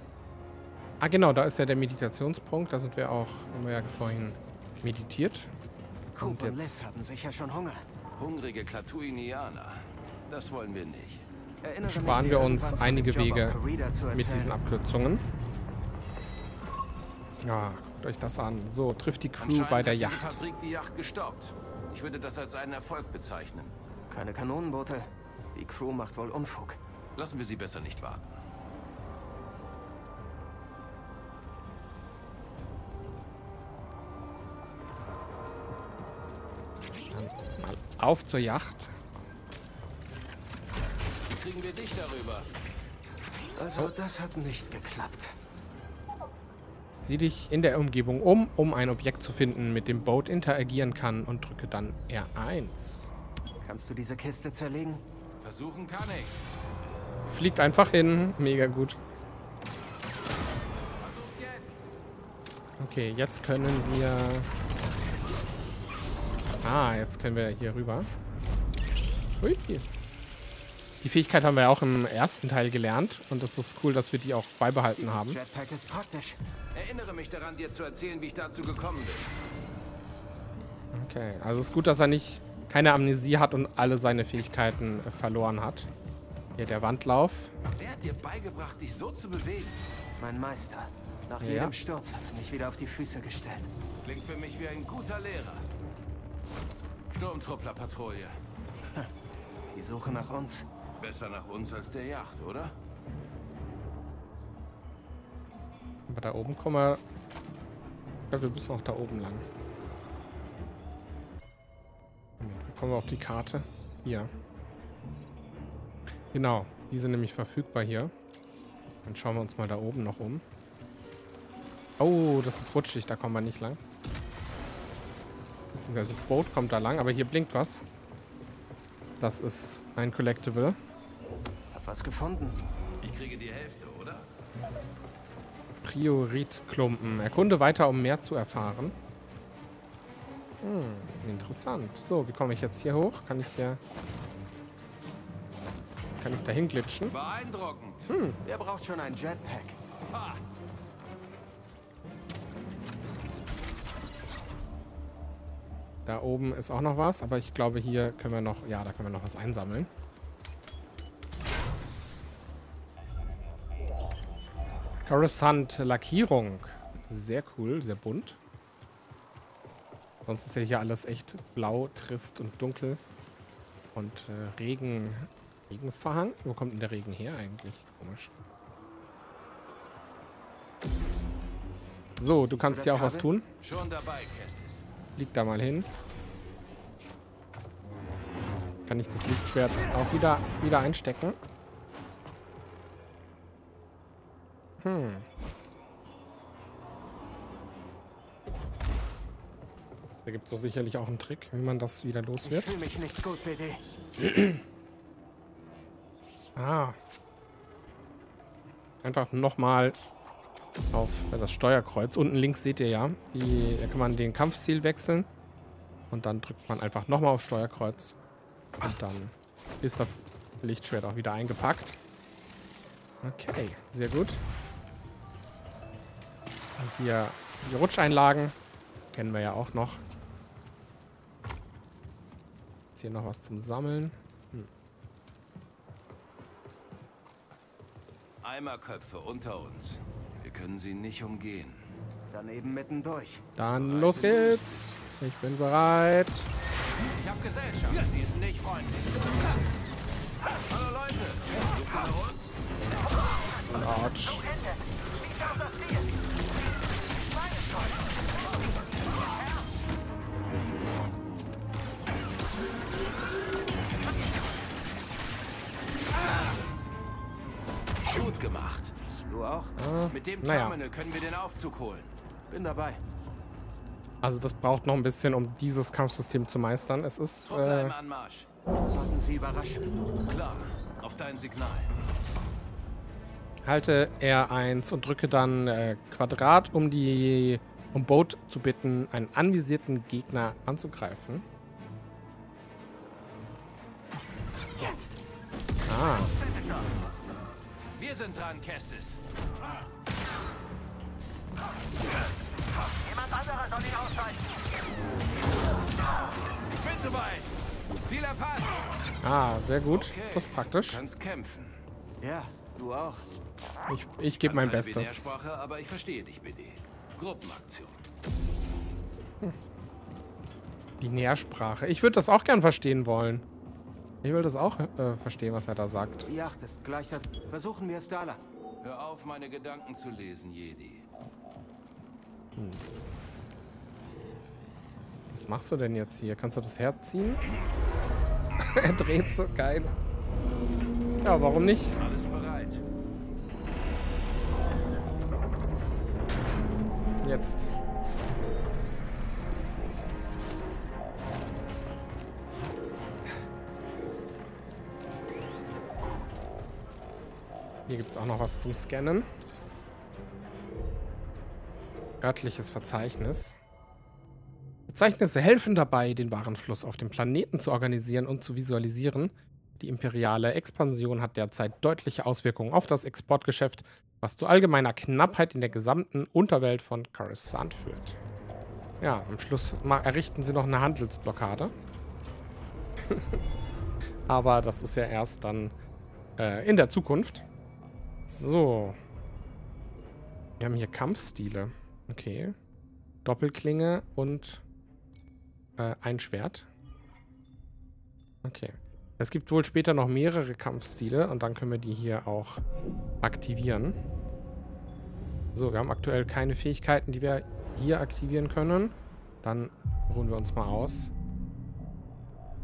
Speaker 2: Ah, genau, da ist ja der Meditationspunkt. Da sind wir auch, haben wir ja vorhin meditiert. Und
Speaker 4: Coop und Liz
Speaker 2: jetzt
Speaker 4: haben sicher schon Hunger.
Speaker 12: Hungrige Klatuinianer. Das wollen wir nicht.
Speaker 2: sparen wir uns einige Wege mit diesen Abkürzungen. Ja, guckt euch das an. So, trifft die Crew bei der Yacht.
Speaker 12: Hat die Fabrik die Yacht gestoppt. Ich würde das als einen Erfolg bezeichnen.
Speaker 4: Keine Kanonenboote. Die Crew macht wohl Unfug.
Speaker 12: Lassen wir sie besser nicht warten.
Speaker 2: Dann mal auf zur Yacht.
Speaker 12: Wie kriegen wir dich darüber?
Speaker 4: Also, das hat nicht geklappt.
Speaker 2: Sieh dich in der Umgebung um ein Objekt zu finden, mit dem Boot interagieren kann, und drücke dann R1.
Speaker 4: Kannst du diese Kiste zerlegen?
Speaker 12: Versuchen kann ich.
Speaker 2: Fliegt einfach hin. Mega gut. Okay, jetzt können wir... Ah, jetzt können wir hier rüber. Ui. Die Fähigkeit haben wir auch im ersten Teil gelernt. Und es ist cool, dass wir die auch beibehalten haben.
Speaker 4: Jetpack ist praktisch.
Speaker 12: Erinnere mich daran, dir zu erzählen, wie ich dazu gekommen bin.
Speaker 2: Okay, also es ist gut, dass er nicht keine Amnesie hat und alle seine Fähigkeiten verloren hat. Hier der Wandlauf.
Speaker 12: Wer hat dir beigebracht, dich so zu bewegen?
Speaker 4: Mein Meister. Nach jedem Sturz hat er mich wieder auf die Füße gestellt.
Speaker 12: Klingt für mich wie ein guter Lehrer. Sturmtruppler-Patrouille.
Speaker 4: Die Suche nach uns.
Speaker 12: Besser nach uns als der Yacht, oder?
Speaker 2: Aber da oben kommen wir... Ja, wir müssen auch da oben lang. Wie kommen wir auf die Karte? Hier. Genau, die sind nämlich verfügbar hier. Dann schauen wir uns mal da oben noch um. Oh, das ist rutschig, da kommen wir nicht lang. Beziehungsweise das Boot kommt da lang, aber hier blinkt was. Das ist ein Collectible.
Speaker 4: Hab was gefunden.
Speaker 12: Ich kriege die Hälfte, oder?
Speaker 2: Prioritklumpen. Erkunde weiter, um mehr zu erfahren. Interessant. So, wie komme ich jetzt hier hoch? Kann ich hier... Kann ich da hinglitschen?
Speaker 12: Beeindruckend.
Speaker 4: Wer braucht schon ein Jetpack?
Speaker 12: Ha.
Speaker 2: Da oben ist auch noch was, aber ich glaube, hier können wir noch... Ja, da können wir noch was einsammeln. Coruscant Lackierung. Sehr cool, sehr bunt. Sonst ist ja hier alles echt blau, trist und dunkel. Und Regenverhang. Wo kommt denn der Regen her eigentlich? Komisch. So, du kannst hier auch was tun.
Speaker 12: Schon dabei, Kestis.
Speaker 2: Lieg da mal hin. Kann ich das Lichtschwert auch wieder einstecken? Da gibt es doch sicherlich auch einen Trick, wie man das wieder los wird.
Speaker 4: Ich fühle mich nicht gut, BD.
Speaker 2: Einfach nochmal auf das Steuerkreuz. Unten links seht ihr ja, da kann man den Kampfstil wechseln. Und dann drückt man einfach nochmal auf Steuerkreuz. Und dann ist das Lichtschwert auch wieder eingepackt. Okay, sehr gut. Und hier die Rutscheinlagen. Kennen wir ja auch noch. Jetzt hier noch was zum Sammeln.
Speaker 12: Eimerköpfe unter uns. Wir können sie nicht umgehen.
Speaker 4: Daneben mittendurch.
Speaker 2: Dann los geht's. Ich bin bereit.
Speaker 12: Ich hab Gesellschaft. Sie ist nicht freundlich. Hallo Leute.
Speaker 2: Autsch.
Speaker 12: Gut gemacht.
Speaker 4: Du auch?
Speaker 12: Mit dem Terminal können wir den Aufzug holen.
Speaker 4: Bin dabei.
Speaker 2: Also das braucht noch ein bisschen, um dieses Kampfsystem zu meistern. Es ist...
Speaker 12: Anmarsch.
Speaker 4: Sollten Sie überraschen.
Speaker 12: Klar, auf dein Signal.
Speaker 2: Halte R1 und drücke dann Quadrat, um Boat zu bitten, einen anvisierten Gegner anzugreifen.
Speaker 4: Jetzt.
Speaker 2: Ah.
Speaker 12: Wir sind dran, Kestis.
Speaker 11: Jemand anderer soll ihn ausschalten.
Speaker 12: Ich bin soweit. Ziel erfasst.
Speaker 2: Ah, sehr gut.
Speaker 12: Okay.
Speaker 2: Das ist praktisch.
Speaker 12: Du kannst kämpfen.
Speaker 4: Ja, du auch.
Speaker 2: Ich gebe mein
Speaker 12: Keine
Speaker 2: Bestes.
Speaker 12: Binärsprache, aber ich verstehe dich, BD. Gruppenaktion.
Speaker 2: Binärsprache. Ich würde das auch gern verstehen wollen. Ich will das auch verstehen, was er da sagt.
Speaker 4: Die Yacht ist gleich da. Versuchen wir es, Dala.
Speaker 12: Hör auf, meine Gedanken zu lesen, Jedi.
Speaker 2: Was machst du denn jetzt hier? Kannst du das Herz ziehen? Er dreht so geil. Ja, warum nicht?
Speaker 12: Alles bereit.
Speaker 2: Jetzt. Hier gibt es auch noch was zum Scannen. Örtliches Verzeichnis. Verzeichnisse helfen dabei, den Warenfluss auf dem Planeten zu organisieren und zu visualisieren. Die imperiale Expansion hat derzeit deutliche Auswirkungen auf das Exportgeschäft, was zu allgemeiner Knappheit in der gesamten Unterwelt von Coruscant führt. Ja, am Schluss errichten sie noch eine Handelsblockade. Aber das ist ja erst dann in der Zukunft. So. Wir haben hier Kampfstile. Okay. Doppelklinge und ein Schwert. Okay. Es gibt wohl später noch mehrere Kampfstile und dann können wir die hier auch aktivieren. So, wir haben aktuell keine Fähigkeiten, die wir hier aktivieren können. Dann ruhen wir uns mal aus.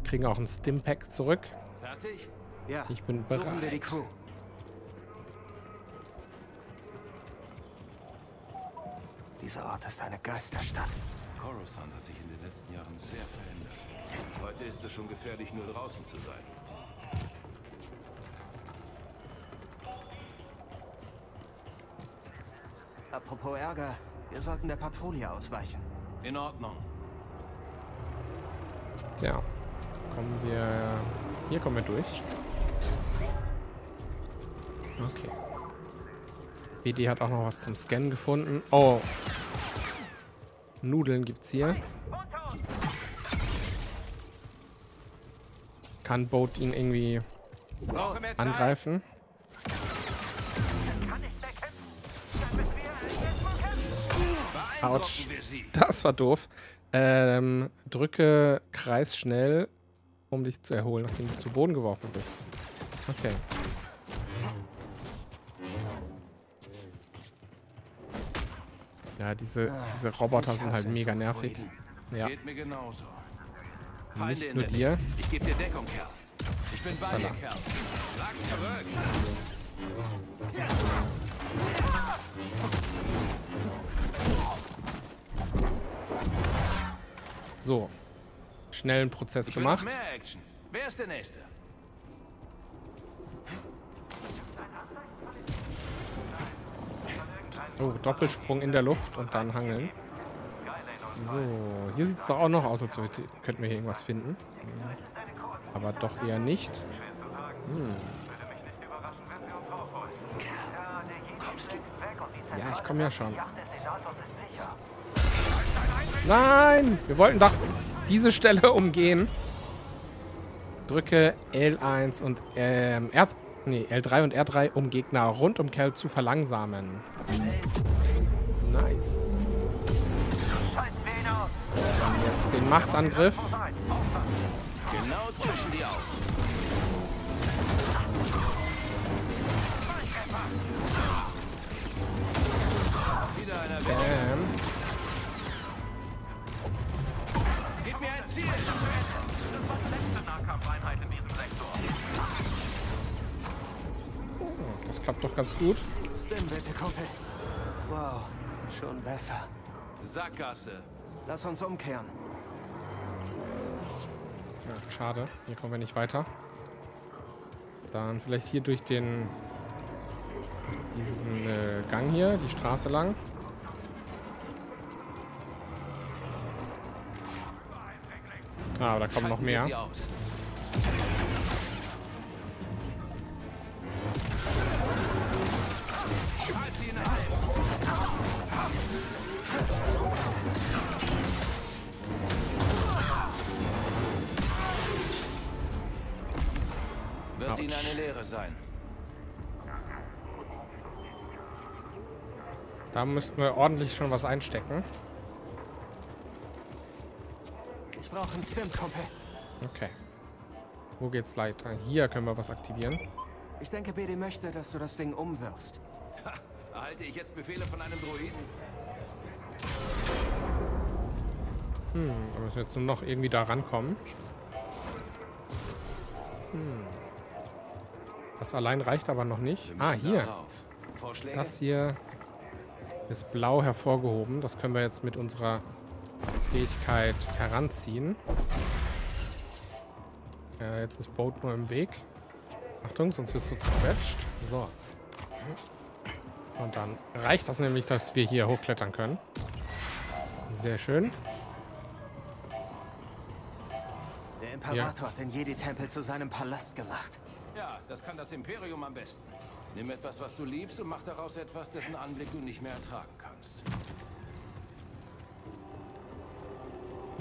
Speaker 2: Kriegen auch ein Stimpack zurück.
Speaker 12: Fertig?
Speaker 4: Ja.
Speaker 2: Ich bin
Speaker 4: Suchen wir die
Speaker 2: bereit.
Speaker 4: Crew. Dieser Ort ist eine Geisterstadt.
Speaker 12: Coruscant hat sich in den letzten Jahren sehr verändert. Heute ist es schon gefährlich, nur draußen zu sein.
Speaker 4: Apropos Ärger, wir sollten der Patrouille ausweichen.
Speaker 12: In Ordnung.
Speaker 2: Tja, hier kommen wir durch. Okay. BD hat auch noch was zum Scannen gefunden. Oh. Nudeln gibt's hier. Kann Boat ihn irgendwie angreifen? Autsch. Das war doof. Drücke Kreis schnell, um dich zu erholen, nachdem du zu Boden geworfen bist. Okay. Ja, diese Roboter sind halt mega nervig. Ja.
Speaker 12: Geht mir genauso.
Speaker 2: Nicht nur dir.
Speaker 12: Ich gebe dir Deckung, Kerl. Ich bin bei dir, Kerl. Schlag zurück.
Speaker 2: So. Schnellen Prozess
Speaker 12: Ich will
Speaker 2: gemacht.
Speaker 12: noch mehr Action. Wer ist der Nächste?
Speaker 2: Oh, Doppelsprung in der Luft und dann hangeln. So, hier sieht es doch auch noch aus, als könnten wir hier irgendwas finden. Aber doch eher nicht. Ja, ich komme ja schon. Nein! Wir wollten doch diese Stelle umgehen. Drücke L1 und L3 und R3, um Gegner rund um Cal zu verlangsamen. Nice. Jetzt den Machtangriff.
Speaker 12: Genau zwischen die Augen. Wieder einer weg. Gib mir ein Ziel. Nahkampfeinheit in diesem Sektor.
Speaker 2: Das klappt doch ganz gut.
Speaker 4: Stimmt, bitte, Kumpel. Wow, schon besser.
Speaker 12: Sackgasse.
Speaker 4: Lass uns umkehren.
Speaker 2: Ja, schade. Hier kommen wir nicht weiter. Dann vielleicht hier durch diesen Gang hier, die Straße lang. Ah, da kommen noch mehr.
Speaker 12: Wird Ihnen eine Lehre sein.
Speaker 2: Da müssten wir ordentlich schon was einstecken.
Speaker 4: Ich brauche einen Stimmt-Kumpel.
Speaker 2: Okay. Wo geht's weiter? Hier können wir was aktivieren.
Speaker 4: Ich denke, BD möchte, dass du das Ding umwirfst.
Speaker 12: Erhalte ich jetzt Befehle von einem Droiden?
Speaker 2: Da müssen wir jetzt nur noch irgendwie da rankommen. Das allein reicht aber noch nicht. Ah, hier. Das hier ist blau hervorgehoben. Das können wir jetzt mit unserer Fähigkeit heranziehen. Jetzt ist Boat nur im Weg. Achtung, sonst wirst du zerquetscht. So. Und dann reicht das nämlich, dass wir hier hochklettern können. Sehr schön.
Speaker 4: Der Imperator hat den Jedi-Tempel zu seinem Palast gemacht.
Speaker 12: Ja, das kann das Imperium am besten. Nimm etwas, was du liebst, und mach daraus etwas, dessen Anblick du nicht mehr ertragen kannst.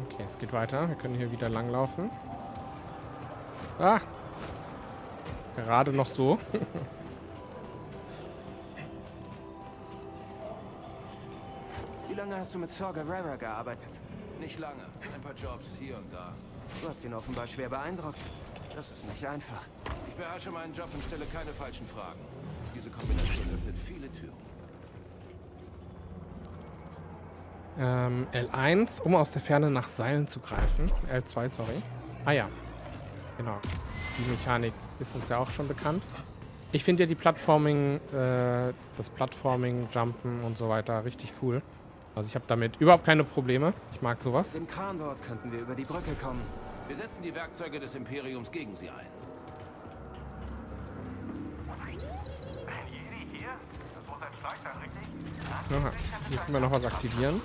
Speaker 2: Okay, es geht weiter. Wir können hier wieder langlaufen. Ah! Gerade noch so.
Speaker 4: Wie lange hast du mit Saw Gerrera gearbeitet?
Speaker 12: Nicht lange. Ein paar Jobs hier und da.
Speaker 4: Du hast ihn offenbar schwer beeindruckt. Das ist nicht einfach.
Speaker 12: Ich beherrsche meinen Job und stelle keine falschen Fragen. Diese Kombination öffnet viele Türen.
Speaker 2: L1, um aus der Ferne nach Seilen zu greifen. L2, sorry. Ah ja. Genau. Die Mechanik ist uns ja auch schon bekannt. Ich finde ja die Plattforming, das Plattforming, Jumpen und so weiter richtig cool. Also ich habe damit überhaupt keine Probleme. Ich mag sowas.
Speaker 4: Im Kran dort könnten wir über die Brücke kommen.
Speaker 12: Wir setzen die Werkzeuge des Imperiums gegen sie ein.
Speaker 2: Aha. Hier können wir noch was aktivieren.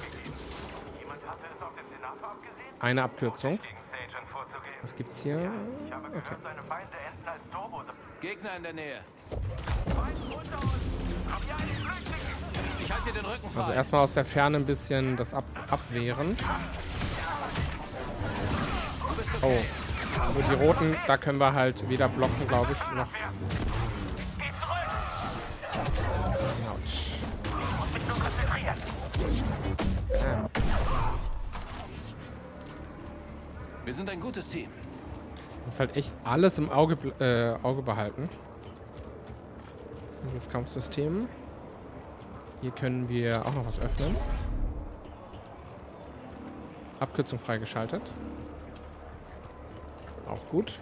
Speaker 2: Eine Abkürzung. Was gibt's hier? Okay.
Speaker 12: Gegner in der Nähe. Ich halte dir den Rücken frei.
Speaker 2: Also erstmal aus der Ferne ein bisschen das abwehren. Oh. Also die roten, da können wir halt weder blocken, glaube ich, noch. Autsch.
Speaker 12: Wir sind ein gutes Team.
Speaker 2: Muss halt echt alles im Auge behalten. Dieses Kampfsystem. Hier können wir auch noch was öffnen. Abkürzung freigeschaltet. Auch gut.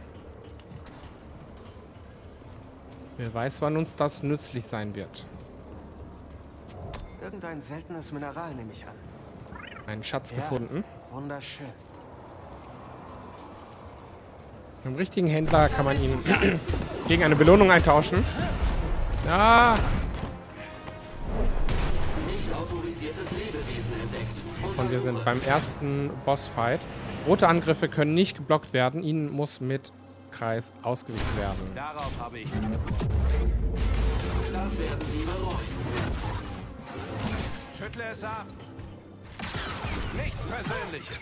Speaker 2: Wer weiß, wann uns das nützlich sein wird.
Speaker 4: Irgendein seltenes Mineral, nehme ich an.
Speaker 2: Einen Schatz gefunden.
Speaker 4: Wunderschön.
Speaker 2: Mit dem richtigen Händler kann man ihn gegen eine Belohnung eintauschen. Ja. Und wir sind beim ersten Bossfight. Rote Angriffe können nicht geblockt werden. Ihnen muss mit Kreis ausgewichen werden.
Speaker 12: Darauf habe ich.
Speaker 11: Das werden Sie bereuen.
Speaker 12: Schüttle es ab. Nichts Persönliches.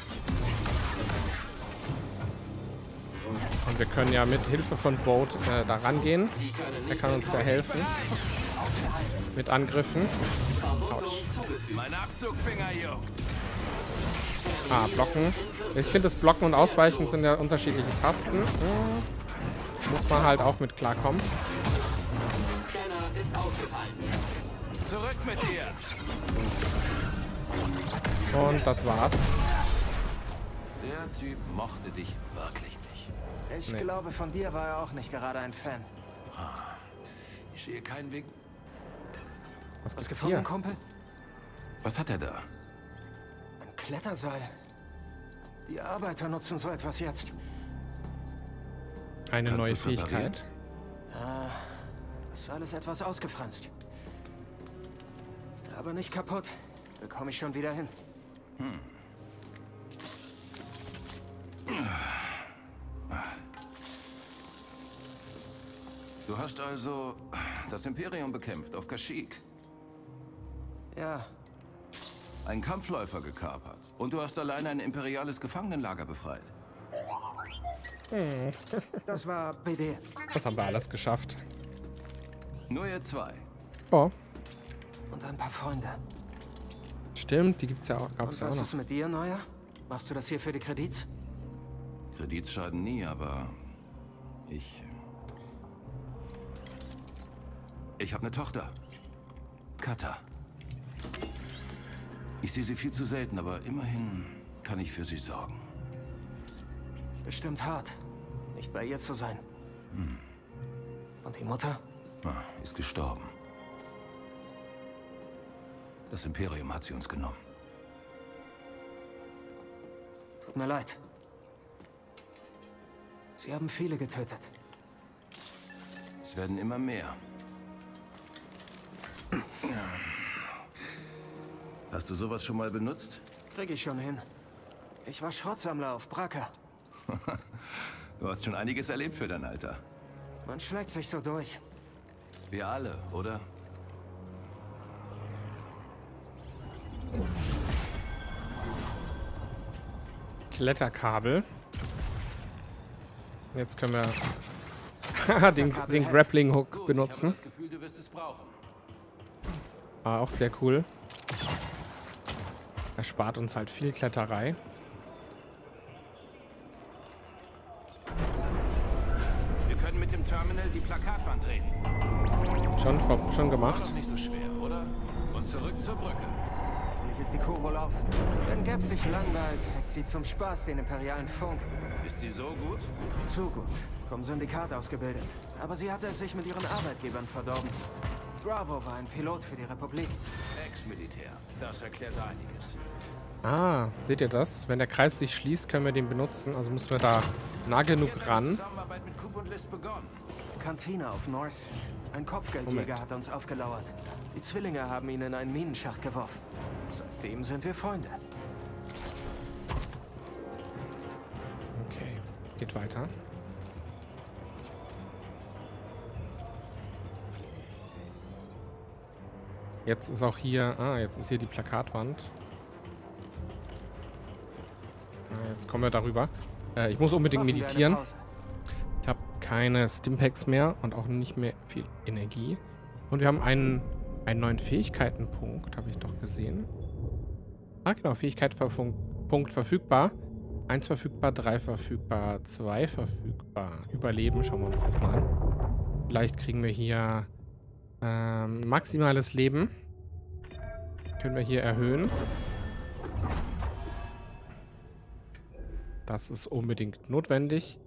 Speaker 2: Und wir können ja mit Hilfe von Boat da rangehen. Er kann uns ja helfen. Mit Angriffen. Autsch.
Speaker 12: Mein Abzugfinger juckt.
Speaker 2: Ah, blocken. Ich finde, das Blocken und Ausweichen sind ja unterschiedliche Tasten. Muss man halt auch mit klarkommen.
Speaker 12: Zurück mit dir.
Speaker 2: Und das war's.
Speaker 12: Der Typ mochte dich wirklich nicht.
Speaker 4: Ich glaube, von dir war er auch nicht gerade ein Fan.
Speaker 12: Ich sehe keinen Weg.
Speaker 2: Was gibt's
Speaker 4: gefunden,
Speaker 2: hier?
Speaker 4: Kumpel?
Speaker 12: Was hat er da?
Speaker 4: Ein Kletterseil. Die Arbeiter nutzen so etwas jetzt.
Speaker 2: Eine neue Fähigkeit.
Speaker 4: Ah, das ist alles etwas ausgefranst. Aber nicht kaputt. Bekomme ich schon wieder hin.
Speaker 12: Du hast also das Imperium bekämpft auf Kashyyyk.
Speaker 4: Ja.
Speaker 12: Einen Kampfläufer gekapert. Und du hast allein ein imperiales Gefangenenlager befreit.
Speaker 4: Das war BD.
Speaker 2: Das haben wir alles geschafft.
Speaker 12: Nur ihr zwei.
Speaker 2: Oh.
Speaker 4: Und ein paar Freunde.
Speaker 2: Stimmt, die gibt's ja auch.
Speaker 4: Und was ist mit dir, Neuer? Machst du das hier für die Kredits?
Speaker 12: Kredits schaden nie, aber ich habe eine Tochter. Kata. Ich sehe sie viel zu selten, aber immerhin kann ich für sie sorgen.
Speaker 4: Bestimmt hart, nicht bei ihr zu sein. Und die Mutter?
Speaker 12: Ist gestorben. Das Imperium hat sie uns genommen.
Speaker 4: Tut mir leid. Sie haben viele getötet.
Speaker 12: Es werden immer mehr. Hast du sowas schon mal benutzt?
Speaker 4: Krieg ich schon hin. Ich war Schrottsammler auf Bracca.
Speaker 12: Du hast schon einiges erlebt für dein Alter.
Speaker 4: Man schlägt sich so durch.
Speaker 12: Wir alle, oder?
Speaker 2: Kletterkabel. Jetzt können wir den Grappling Hook benutzen.
Speaker 12: Ich habe das Gefühl, du wirst es brauchen.
Speaker 2: Auch sehr cool. Erspart uns halt viel Kletterei.
Speaker 12: Wir können mit dem Terminal die Plakatwand drehen.
Speaker 2: Schon gemacht.
Speaker 12: War doch nicht so schwer, oder? Und zurück zur Brücke.
Speaker 4: Hoffentlich ist die Kuh wohl auf. Wenn Gab sich langweilt, hackt sie zum Spaß den imperialen Funk.
Speaker 12: Ist sie so gut?
Speaker 4: Zu gut. Vom Syndikat ausgebildet. Aber sie hatte es sich mit ihren Arbeitgebern verdorben. Bravo war ein Pilot für die Republik.
Speaker 12: Ex-Militär. Das erklärt einiges.
Speaker 2: Ah, seht ihr das? Wenn der Kreis sich schließt, können wir den benutzen. Also müssen wir da nah genug ran.
Speaker 12: Zusammenarbeit mit Coop und List begonnen.
Speaker 4: Kantine auf North. Ein Kopfgeldjäger hat uns aufgelauert. Die Zwillinge haben ihn in einen Minenschacht geworfen. Seitdem sind wir Freunde.
Speaker 2: Okay, geht weiter. Jetzt ist auch hier... jetzt ist hier die Plakatwand. Jetzt kommen wir darüber. Ich muss unbedingt meditieren. Ich habe keine Stimpaks mehr und auch nicht mehr viel Energie. Und wir haben einen neuen Fähigkeitenpunkt, habe ich doch gesehen. Ah, genau, Fähigkeitenpunkt verfügbar. 1 verfügbar, 3 verfügbar, 2 verfügbar. Überleben, schauen wir uns das mal an. Vielleicht kriegen wir hier maximales Leben. Können wir hier erhöhen. Das ist unbedingt notwendig.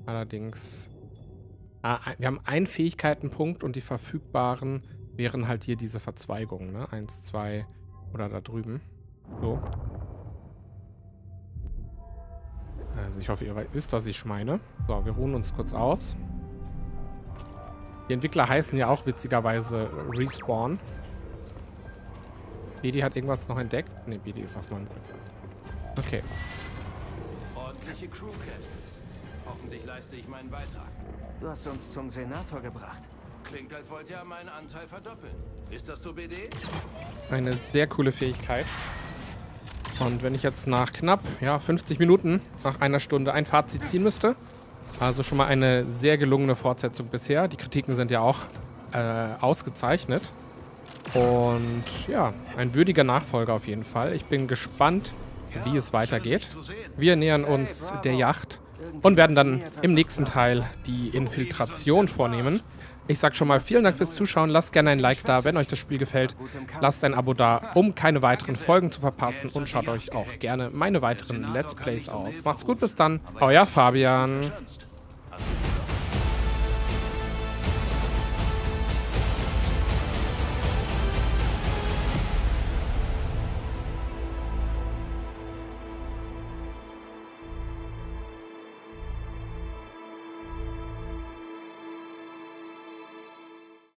Speaker 2: Allerdings... wir haben einen Fähigkeitenpunkt und die verfügbaren wären halt hier diese Verzweigungen, ne? 1, 2 oder da drüben. So. Also ich hoffe, ihr wisst, was ich meine. So, wir ruhen uns kurz aus. Die Entwickler heißen ja auch witzigerweise Respawn. BD hat irgendwas noch entdeckt? Ne, BD ist auf meinem Rücken. Okay.
Speaker 12: Ordentliche Crewcastes. Hoffentlich leiste ich meinen Beitrag.
Speaker 4: Du hast uns zum Senator gebracht.
Speaker 12: Klingt, als wollt ihr meinen Anteil verdoppeln. Ist das so, BD?
Speaker 2: Eine sehr coole Fähigkeit. Und wenn ich jetzt nach knapp 50 Minuten, nach einer Stunde ein Fazit ziehen müsste, also schon mal eine sehr gelungene Fortsetzung bisher. Die Kritiken sind ja auch ausgezeichnet. Und ja, ein würdiger Nachfolger auf jeden Fall. Ich bin gespannt, wie es weitergeht. Wir nähern uns der Yacht und werden dann im nächsten Teil die Infiltration vornehmen. Ich sag schon mal vielen Dank fürs Zuschauen. Lasst gerne ein Like da, wenn euch das Spiel gefällt. Lasst ein Abo da, um keine weiteren Folgen zu verpassen. Und schaut euch auch gerne meine weiteren Let's Plays aus. Macht's gut, bis dann. Euer Fabian.